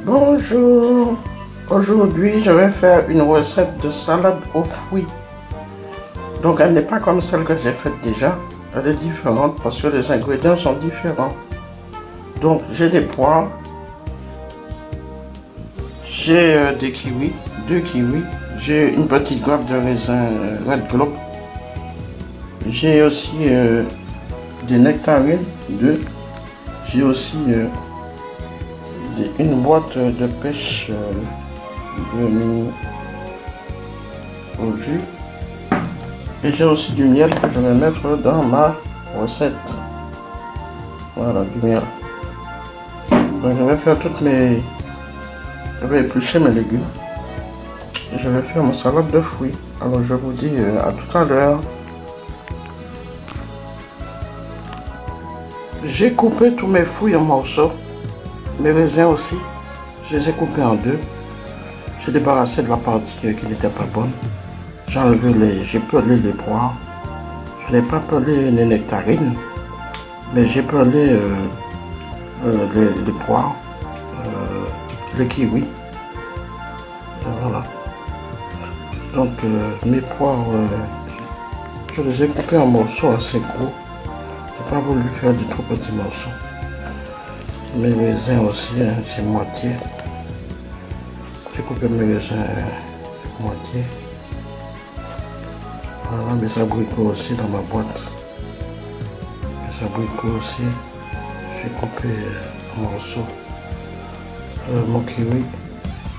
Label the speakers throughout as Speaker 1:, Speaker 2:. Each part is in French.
Speaker 1: Bonjour, aujourd'hui je vais faire une recette de salade aux fruits. Donc elle n'est pas comme celle que j'ai faite déjà, elle est différente parce que les ingrédients sont différents. Donc j'ai des poires, j'ai des kiwis, 2 kiwis, j'ai une petite grappe de raisin Red Globe, j'ai aussi des nectarines, 2, j'ai aussi une boîte de pêche mis au jus et j'ai aussi du miel que je vais mettre dans ma recette. Voilà, du miel. Donc je vais faire je vais éplucher mes légumes et je vais faire ma salade de fruits. Alors je vous dis à tout à l'heure. J'ai coupé tous mes fruits en morceaux. Mes raisins aussi, je les ai coupés en 2. J'ai débarrassé de la partie qui n'était pas bonne. J'ai pelé les poires. Je n'ai pas pelé les nectarines, mais j'ai pelé les poires, les kiwis. Voilà. Donc mes poires, je les ai coupés en morceaux assez gros. Je n'ai pas voulu faire de trop petits morceaux. Mes raisins aussi, hein, c'est moitié. J'ai coupé mes raisins moitié. Voilà, mes abricots aussi dans ma boîte. Mes abricots aussi, j'ai coupé en morceaux. Mon kiwi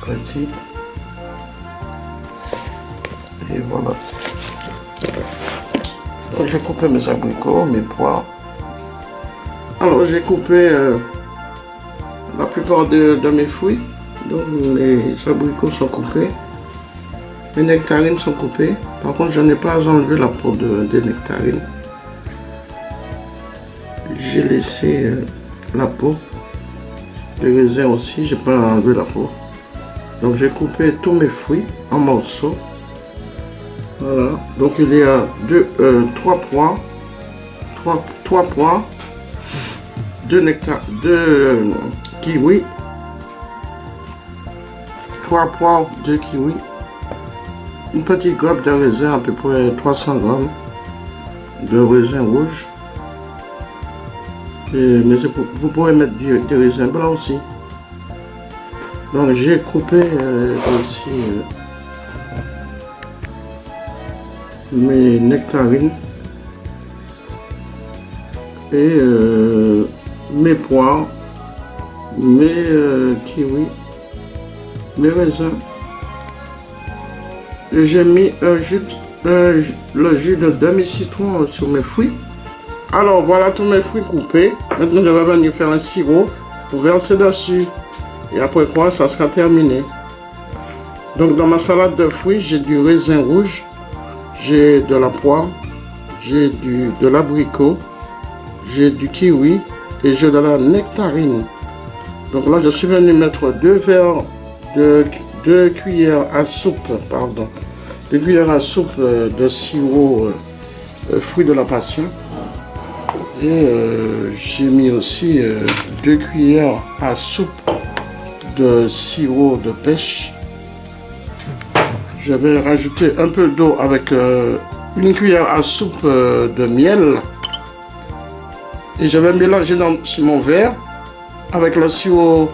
Speaker 1: petit. Et voilà. Donc j'ai coupé mes abricots, mes poires. Alors j'ai coupé la plupart de mes fruits. Donc les abricots sont coupés, les nectarines sont coupées. Par contre je n'ai pas enlevé la peau des nectarines. J'ai laissé la peau. Les raisins aussi, j'ai pas enlevé la peau. Donc j'ai coupé tous mes fruits en morceaux. Voilà. Donc il y a 3 poires, 3 poires, 2 kiwis, 3 poires, 2 kiwis, une petite grappe de raisin, à peu près 300 grammes de raisin rouge. Mais vous pouvez mettre des raisins blancs aussi. Donc j'ai coupé aussi mes nectarines et mes poires, mes kiwis, mes raisins. Et j'ai mis le jus de demi-citron sur mes fruits. Alors voilà tous mes fruits coupés. Maintenant je vais venir faire un sirop pour verser dessus. Et après quoi ça sera terminé. Donc dans ma salade de fruits, j'ai du raisin rouge, j'ai de la poire, j'ai de l'abricot, j'ai du kiwi et j'ai de la nectarine. Donc là je suis venu mettre 2 cuillères à soupe, pardon, 2 cuillères à soupe de sirop fruits de la passion. Et j'ai mis aussi 2 cuillères à soupe de sirop de pêche. Je vais rajouter un peu d'eau avec 1 cuillère à soupe de miel. Et je vais mélanger dans mon verre avec le sirop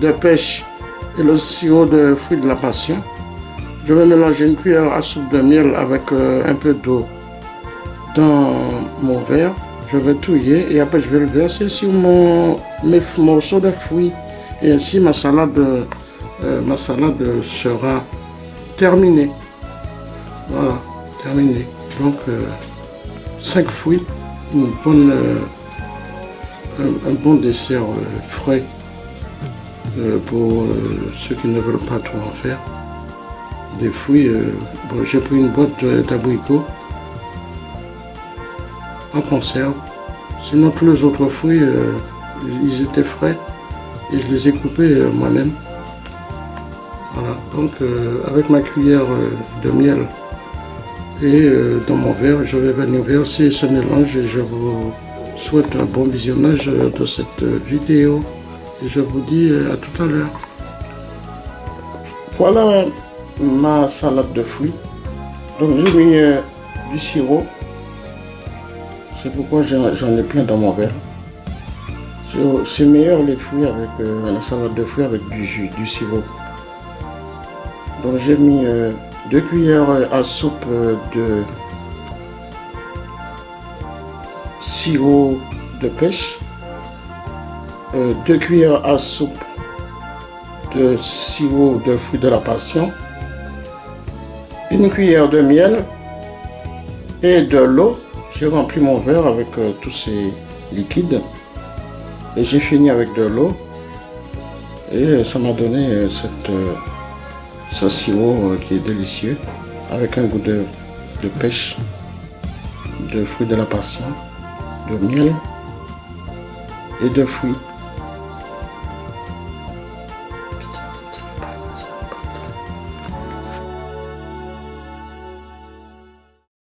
Speaker 1: de pêche et le sirop de fruits de la passion. Je vais mélanger 1 cuillère à soupe de miel avec un peu d'eau dans mon verre. Je vais touiller et après je vais le verser sur mes morceaux de fruits. Et ainsi ma salade sera terminée. Voilà, terminée. Donc 5 fruits, un bon dessert frais pour ceux qui ne veulent pas trop en faire. Des fruits, bon, j'ai pris une boîte d'abricots en conserve. Sinon tous les autres fruits, ils étaient frais et je les ai coupés moi-même. Voilà, donc avec ma cuillère de miel et dans mon verre, je vais venir verser ce mélange et je vous souhaite un bon visionnage de cette vidéo et je vous dis à tout à l'heure. Voilà ma salade de fruits. Donc j'ai mis du sirop. C'est pourquoi j'en ai plein dans mon verre. C'est meilleur les fruits avec la salade de fruits avec du jus, du sirop. Donc j'ai mis 2 cuillères à soupe de sirop de pêche, 2 cuillères à soupe de sirop de fruits de la passion, 1 cuillère de miel et de l'eau. J'ai rempli mon verre avec tous ces liquides et j'ai fini avec de l'eau et ça m'a donné ce sirop qui est délicieux avec un goût de pêche, de fruits de la passion, de miel et de fruits.